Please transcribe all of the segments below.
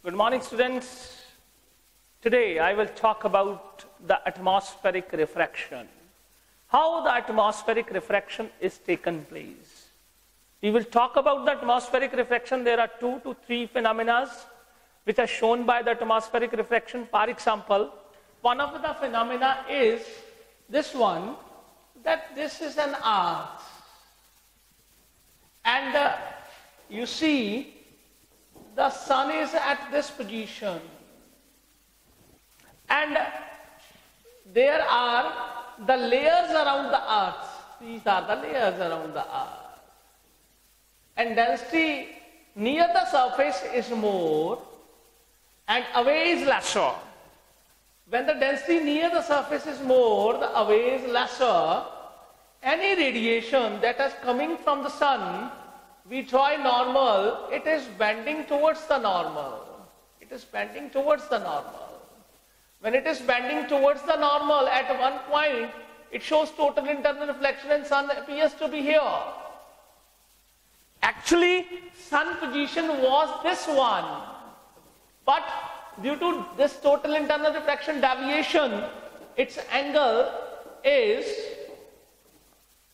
Good morning, students. Today I will talk about the atmospheric refraction. How the atmospheric refraction is taken place. We will talk about the atmospheric refraction. There are 2 to 3 phenomena which are shown by the atmospheric refraction. For example, one of the phenomena is this one, that this is an earth. And you see, the sun is at this position, and there are the layers around the earth. These are the layers around the earth, and density near the surface is more and away is lesser. When the density near the surface is more, the away is lesser, any radiation that is coming from the sun, we draw normal, it is bending towards the normal. It is bending towards the normal. When it is bending towards the normal, at one point, it shows total internal reflection and sun appears to be here. Actually, sun position was this one. But due to this total internal reflection deviation, its angle is,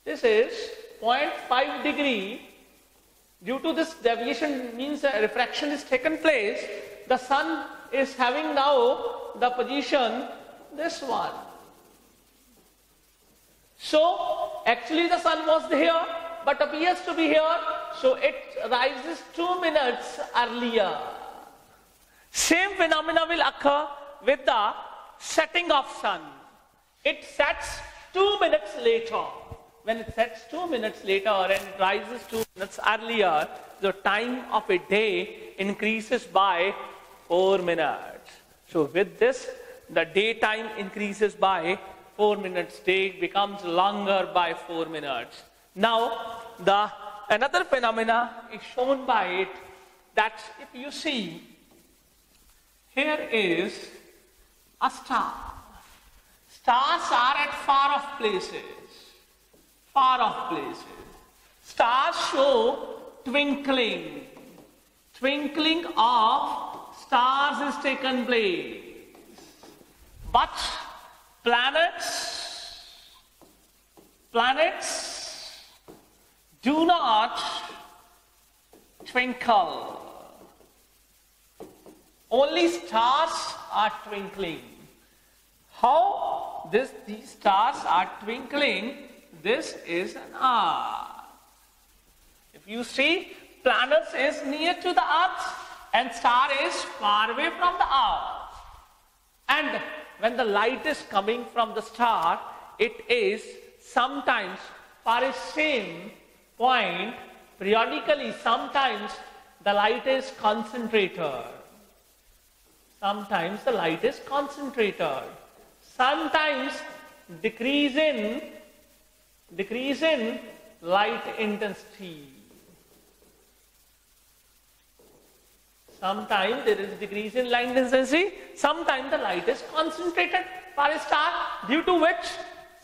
this is 0.5 degree. Due to this deviation means refraction is taken place, the sun is having now the position this one. So actually the sun was here but appears to be here, so it rises 2 minutes earlier. Same phenomena will occur with the setting of sun. It sets 2 minutes later. When it sets 2 minutes later and it rises 2 minutes earlier, the time of a day increases by 4 minutes. So with this, the daytime increases by 4 minutes. Day becomes longer by 4 minutes. Now, another phenomena is shown by it, that if you see, here is a star. Stars are at far off places. Far off places. Stars show twinkling. Twinkling of stars is taken place. But planets do not twinkle. Only stars are twinkling. How these stars are twinkling? This is an earth. If you see, planets is near to the earth and star is far away from the earth. And when the light is coming from the star, it is sometimes for a same point, periodically, sometimes the light is concentrated. Sometimes the light is concentrated. Sometimes decrease in light intensity. Sometimes there is decrease in light intensity, sometimes the light is concentrated for a star, due to which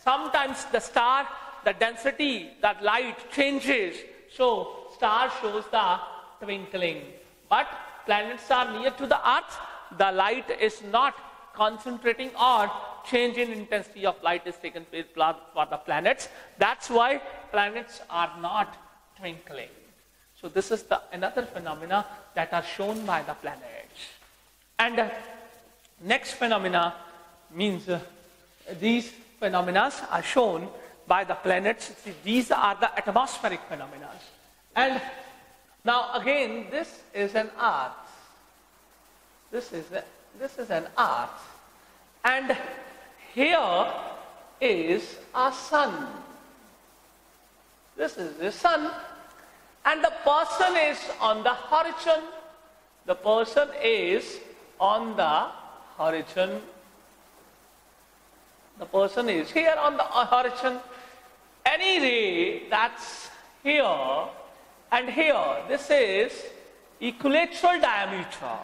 sometimes the star, the density, that light changes. So star shows the twinkling. But planets are near to the earth, the light is not concentrating or change in intensity of light is taken place for the planets. That's why planets are not twinkling. So this is another phenomena that are shown by the planets. And next phenomena means these phenomena are shown by the planets. See, these are the atmospheric phenomena. And now again, this is an earth. This is an earth. And here is a sun. This is the sun. And the person is on the horizon. The person is on the horizon. The person is here on the horizon. Any ray that's here and here, this is equilateral diameter.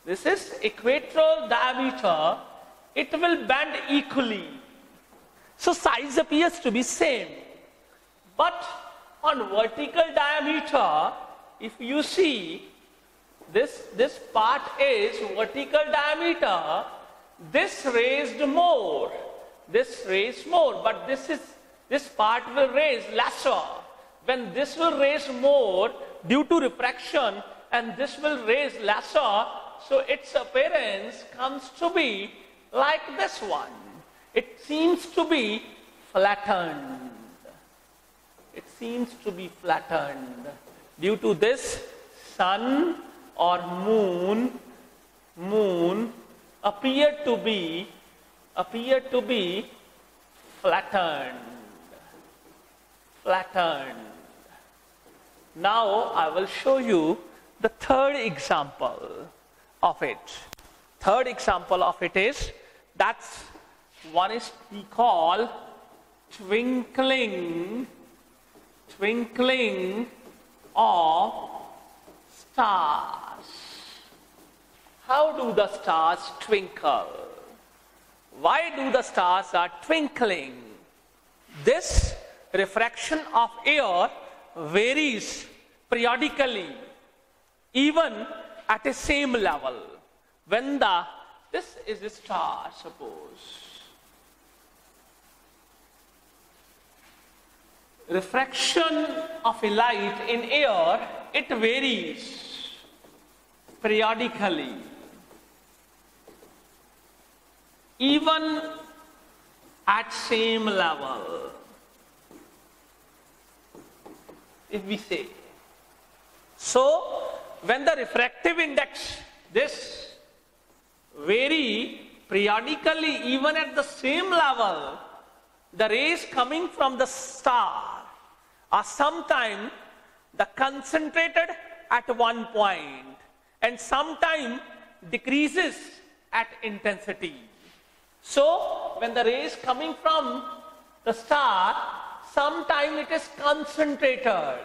This is equatorial diameter. It will bend equally. So size appears to be same. But on vertical diameter, if you see, this part is vertical diameter, this raised more, but this part will raise lesser. When this will raise more due to refraction and this will raise lesser, so its appearance comes to be like this one. It seems to be flattened. It seems to be flattened. Due to this, sun or moon appear to be flattened. Now I will show you the third example of it. Third example of it is, that's one is we call twinkling of stars. How do the stars twinkle? Why do the stars are twinkling? This refraction of air varies periodically, even at a same level. When this is a star, suppose. Refraction of a light in air, it varies periodically. Even at same level. If we say. So, when the refractive index, this vary periodically even at the same level, the rays coming from the star are sometimes the concentrated at one point and sometimes decreases at intensity. So, when the rays coming from the star, sometimes it is concentrated.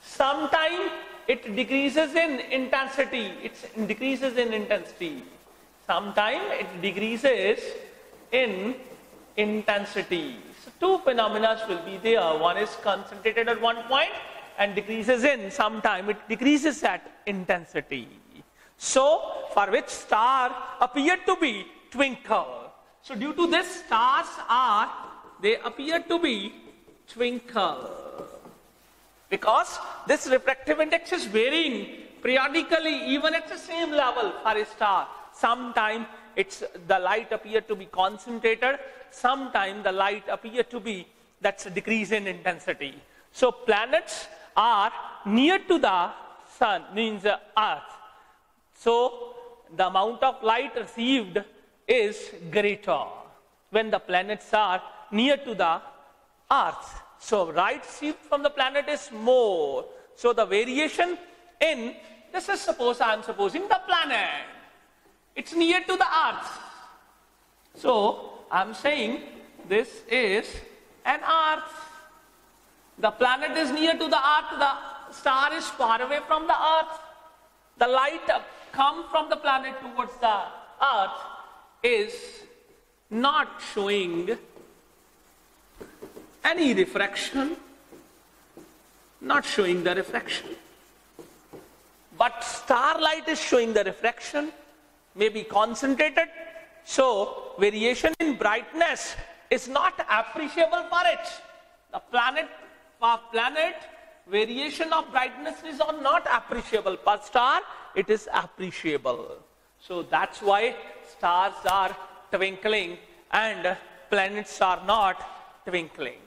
Sometimes it decreases in intensity. Sometimes it decreases in intensity. So two phenomena will be there. One is concentrated at one point and decreases in. Sometimes it decreases at intensity. So for which star appear to be twinkle. So due to this, stars they appear to be twinkle. Because this refractive index is varying periodically even at the same level for a star. Sometimes the light appear to be concentrated, sometimes the light appear to be, that's a decrease in intensity. So planets are near to the sun, means the earth. So the amount of light received is greater when the planets are near to the earth. So light received from the planet is more. So the variation in, this is I am supposing the planet. It's near to the earth. So I am saying this is an earth. The planet is near to the earth. The star is far away from the earth. The light come from the planet towards the earth is not showing any refraction, not showing the refraction. But starlight is showing the refraction, may be concentrated. So variation in brightness is not appreciable for it. The planet, variation of brightness is not appreciable. Per star, it is appreciable. So that's why stars are twinkling and planets are not twinkling.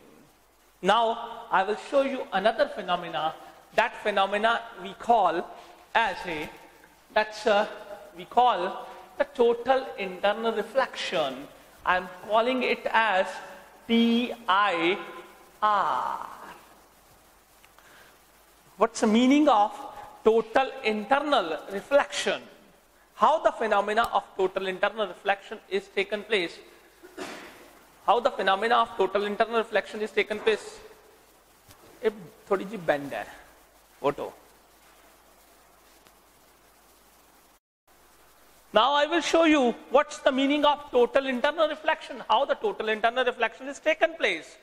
Now I will show you another phenomena. That phenomena we call as we call the total internal reflection. I am calling it as TIR. What's the meaning of total internal reflection? How the phenomena of total internal reflection is taken place? How the phenomena of total internal reflection is taken place? A थोड़ी जी bend है photo. Now I will show you what's the meaning of total internal reflection, how the total internal reflection is taken place.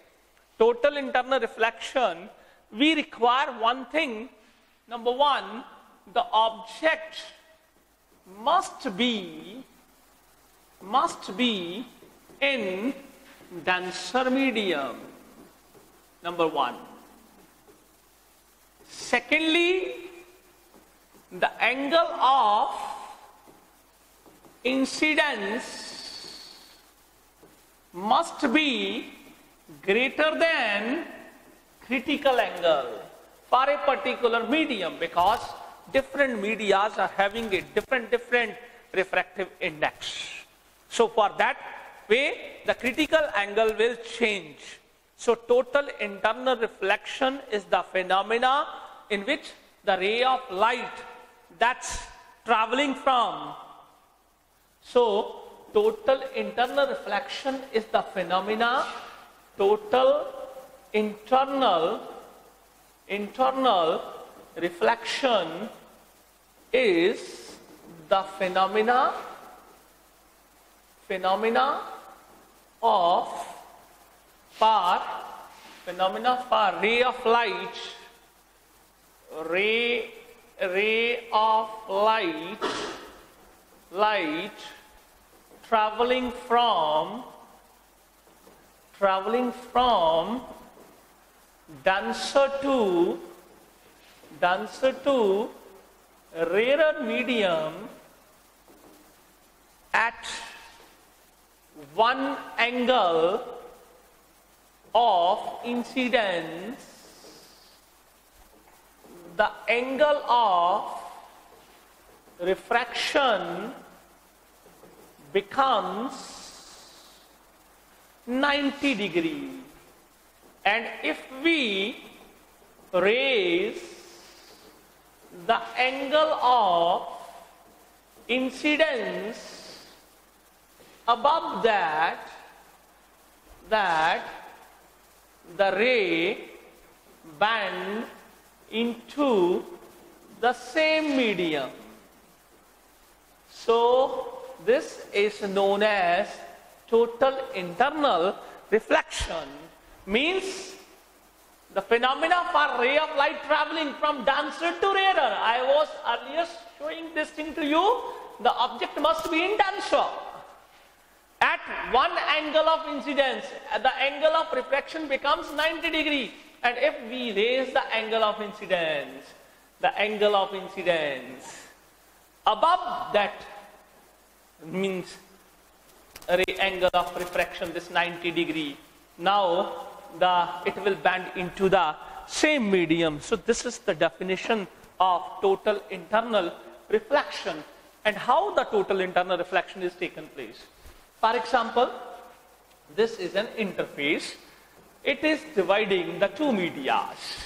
Total internal reflection, we require one thing Number one, the object must be in denser medium. Number one. Secondly, the angle of incidence must be greater than critical angle for a particular medium, because different medias are having a different refractive index. So for that way, the critical angle will change. So total internal reflection is the phenomena in which the ray of light that's traveling from. So total internal reflection is the phenomena, total internal reflection is the phenomena for ray of light traveling from denser to rarer medium at one angle of incidence. The angle of refraction becomes 90 degrees. And if we raise the angle of incidence above that, the ray bend into the same medium. So this is known as total internal reflection. Means the phenomena for ray of light traveling from denser to rarer. I was earlier showing this thing to you. The object must be in denser. At one angle of incidence, the angle of refraction becomes 90 degrees. And if we raise the angle of incidence above that, means ray angle of refraction, this 90 degree, now it will bend into the same medium. So this is the definition of total internal reflection, and how the total internal reflection is taken place. For example, this is an interface. It is dividing the two medias.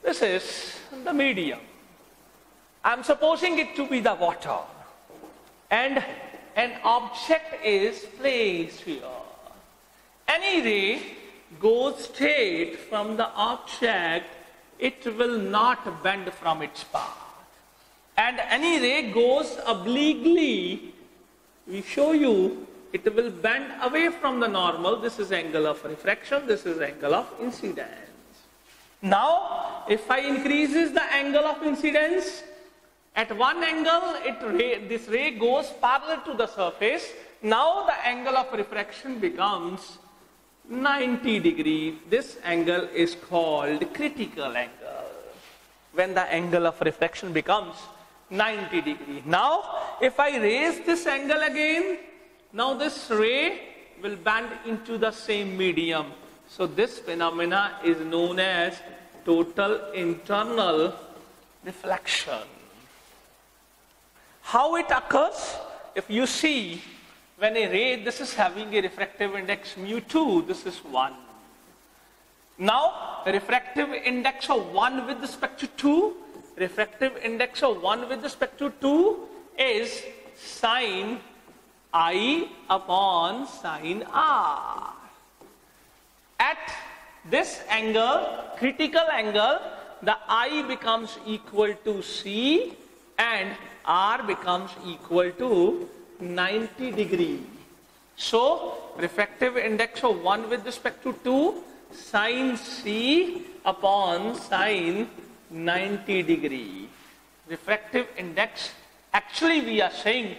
This is the medium. I am supposing it to be the water, and an object is placed here. Any ray goes straight from the object, it will not bend from its path. And any ray goes obliquely, we show you, it will bend away from the normal. This is angle of refraction, this is angle of incidence. Now, if I increases the angle of incidence, at one angle, this ray goes parallel to the surface. Now the angle of refraction becomes 90 degrees. This angle is called critical angle. When the angle of refraction becomes 90 degrees. Now, if I raise this angle again, now this ray will bend into the same medium. So this phenomena is known as total internal reflection. How it occurs? If you see, when a ray, this is having a refractive index mu2, this is 1. Now, refractive index of 1 with respect to 2, refractive index of 1 with respect to 2 is sine I upon sine R. At this angle, critical angle, the I becomes equal to C and R becomes equal to 90 degrees. So, refractive index of 1 with respect to 2, sine C upon sine 90 degree. Refractive index, actually we are saying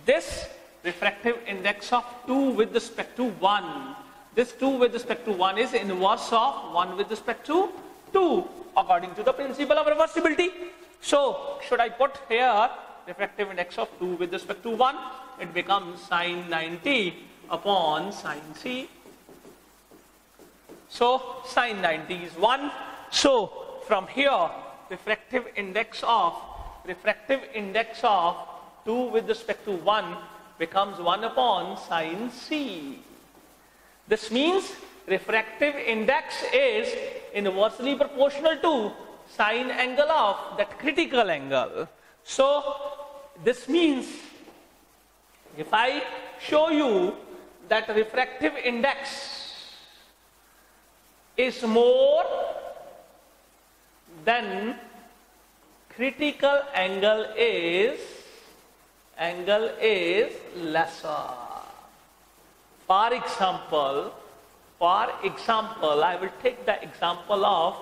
this refractive index of 2 with respect to 1. This 2 with respect to 1 is inverse of 1 with respect to 2 according to the principle of reversibility. So should I put here refractive index of 2 with respect to 1? It becomes sine 90 upon sine c. So sine 90 is 1. So from here refractive index of 2 with respect to 1 becomes 1 upon sine c. This means refractive index is inversely proportional to sine angle of that critical angle. So this means if I show you that refractive index is more than critical angle is lesser. For example, I will take the example of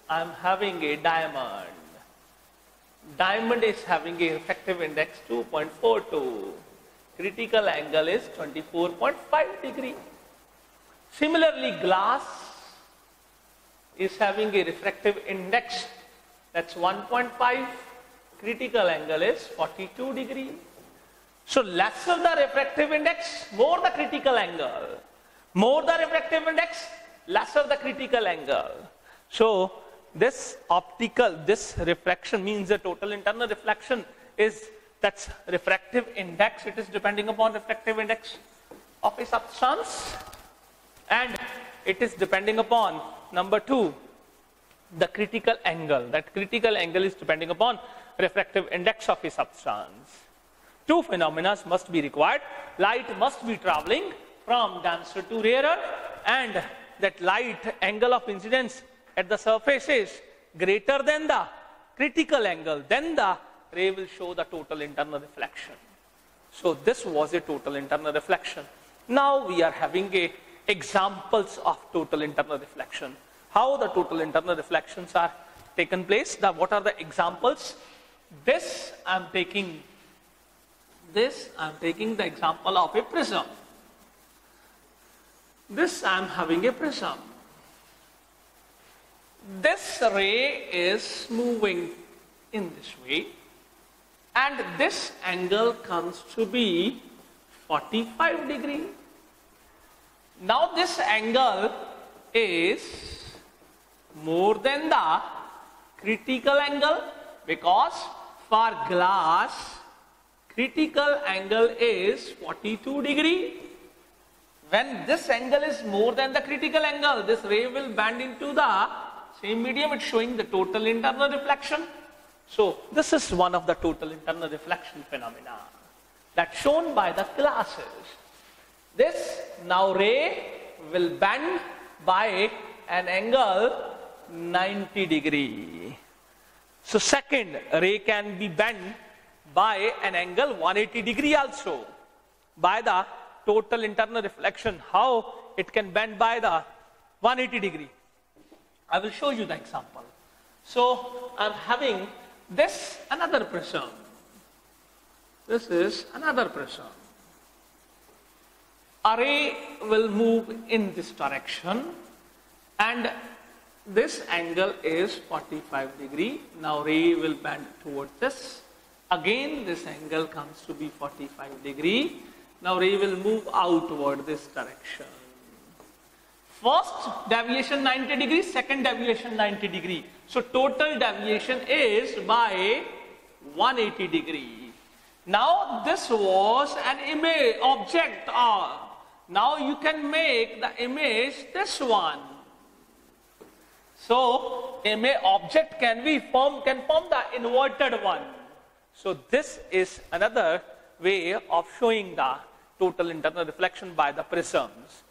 I am having a diamond. Diamond is having a refractive index 2.42. Critical angle is 24.5 degree. Similarly, glass is having a refractive index that's 1.5. Critical angle is 42 degree. So lesser the refractive index, more the critical angle. More the refractive index, lesser the critical angle. So this refraction means the total internal reflection that's refractive index. It is depending upon refractive index of a substance, and it is depending upon number 2, the critical angle. That critical angle is depending upon refractive index of a substance. Two phenomena must be required. Light must be traveling from denser to rarer, and that light angle of incidence at the surface is greater than the critical angle. Then the ray will show the total internal reflection. So this was a total internal reflection. Now we are having examples of total internal reflection. How the total internal reflections are taken place? What are the examples? This I am taking the example of a prism. This I am having a prism. This ray is moving in this way, and this angle comes to be 45 degree. Now this angle is more than the critical angle, because for glass critical angle is 42 degree. When this angle is more than the critical angle, this ray will bend into the same medium. It's showing the total internal reflection. So this is one of the total internal reflection phenomena that's shown by the glasses. This now ray will bend by an angle 90 degree. So second ray can be bent by an angle 180 degree also by the total internal reflection. How it can bend by the 180 degree? I will show you the example. So I am having this another prism. This is another prism. A ray will move in this direction, and this angle is 45 degree. Now ray will bend towards this. Again this angle comes to be 45 degree. Now ray will move out toward this direction. First deviation 90 degree, second deviation 90 degree. So total deviation is by 180 degree. Now this was an image object. Now you can make the image this one. So image object can form the inverted one. So this is another way of showing the total internal reflection by the prisms.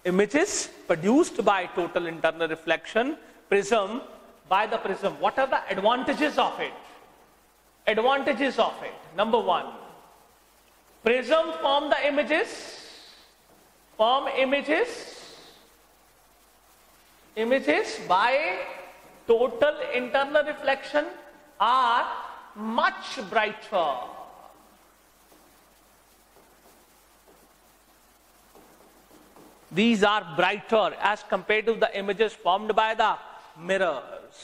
Images produced by total internal reflection prism by the prism. What are the advantages of it? Advantages of it. Number 1, prism form images by total internal reflection are much brighter. These are brighter as compared to the images formed by the mirrors.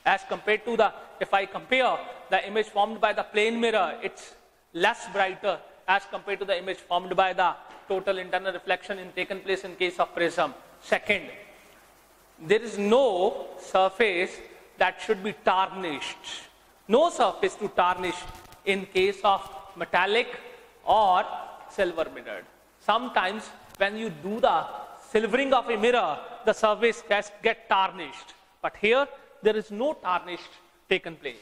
As compared to the, if I compare the image formed by the plane mirror, it's less brighter as compared to the image formed by the total internal reflection in taken place in case of prism. Second, there is no surface that should be tarnished. No surface to tarnish in case of metallic or silver mirrored. Sometimes when you do the silvering of a mirror, the surface get tarnished. But here, there is no tarnish taken place.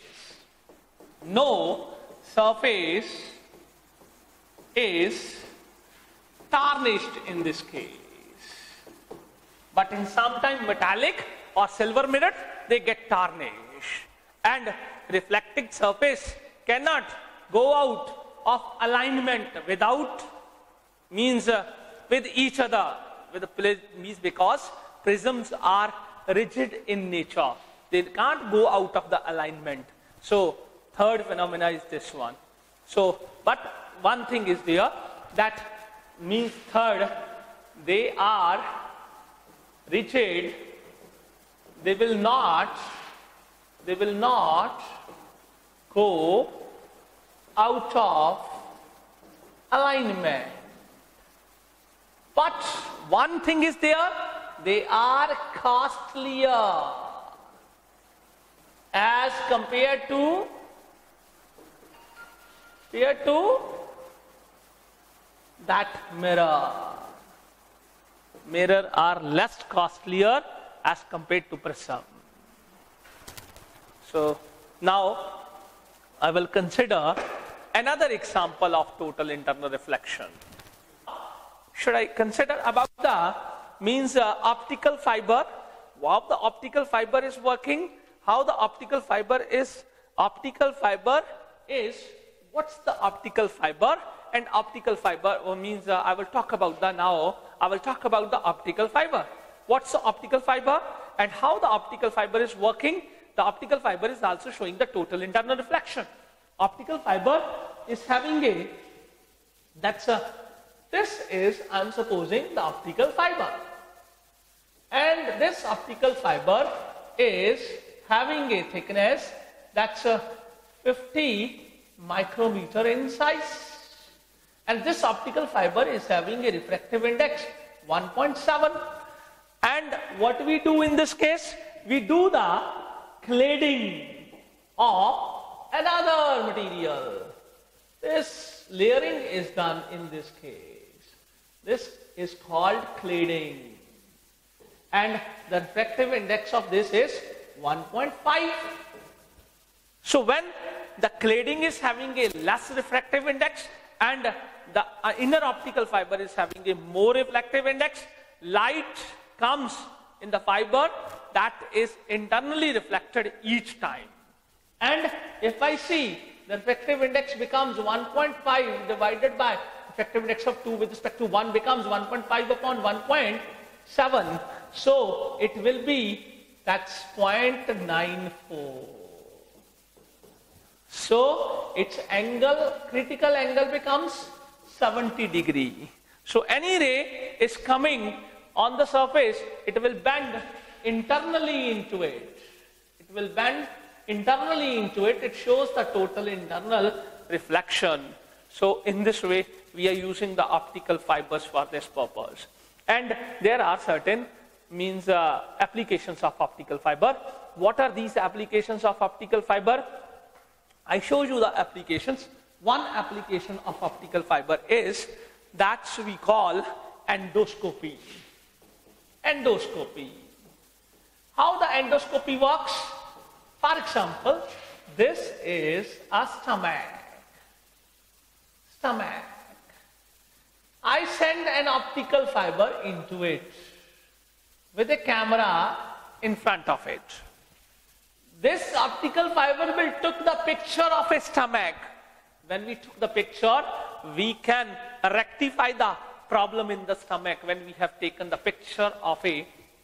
No surface is tarnished in this case. But in sometimes metallic or silver mirror, they get tarnished. And reflecting surface cannot go out of alignment without means with each other. Means because prisms are rigid in nature. They can't go out of the alignment. So third phenomena is this one. So, but one thing is there, that means third, they are rigid. They will not go out of alignment. But one thing is there, they are costlier as compared to that mirror. Mirror are less costlier as compared to prism. So now I will consider another example of total internal reflection. Should I consider about the means optical fiber, how the optical fiber is working, how the optical fiber is, what's the optical fiber, and optical fiber means I will talk about the now, I will talk about the optical fiber. What's the optical fiber and how the optical fiber is working? The optical fiber is also showing the total internal reflection. Optical fiber is having a, this is, I am supposing, the optical fiber. And this optical fiber is having a thickness that's 50 micrometer in size. And this optical fiber is having a refractive index 1.7. And what we do in this case, we do the cladding of another material. This layering is done in this case. This is called cladding. And the refractive index of this is 1.5. So when the cladding is having a less refractive index and the inner optical fiber is having a more reflective index, light comes in the fiber that is internally reflected each time. And if I see the refractive index becomes 1.5 divided by refractive index of 2 with respect to 1 becomes 1.5 upon 1.7. So it will be, that's 0.94. So its angle, critical angle becomes 70 degree. So any ray is coming on the surface, it will bend internally into it. It will bend internally into it. It shows the total internal reflection. So in this way, we are using the optical fibers for this purpose. And there are certain means applications of optical fiber. What are these applications of optical fiber? I show you the applications. One application of optical fiber is that we call endoscopy. Endoscopy. How the endoscopy works? For example, this is a stomach. I send an optical fiber into it with a camera in front of it. This optical fiber will take the picture of a stomach. When we took the picture, we can rectify the problem in the stomach when we have taken the picture of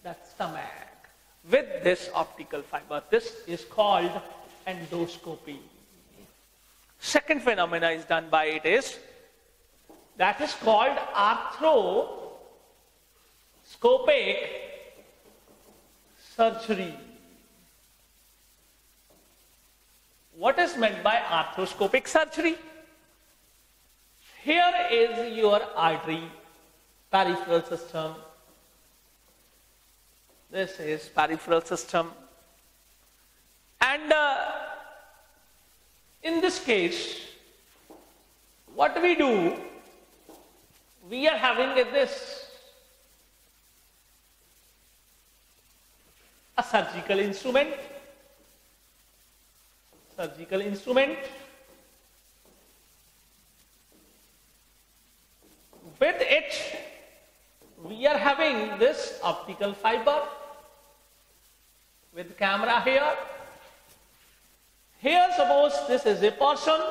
that stomach. with this optical fiber. This is called endoscopy. Second phenomena is done by it is, that is called arthroscopic surgery. What is meant by arthroscopic surgery? Here is your artery, peripheral system. This is peripheral system. And in this case, what we do, we are having a surgical instrument. Surgical instrument. With it, we are having this optical fiber with camera here. Here, suppose this is a portion,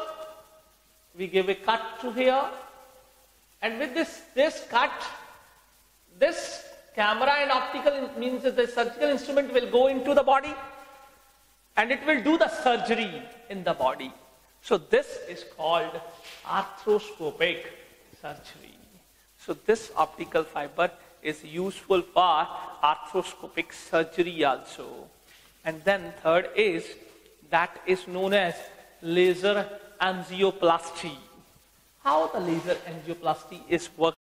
we give a cut to here, and with this cut, this camera and optical means that the surgical instrument will go into the body and it will do the surgery in the body. So this is called arthroscopic surgery. So this optical fiber is useful for arthroscopic surgery also. And then third is, that is known as laser angioplasty. How the laser angioplasty is work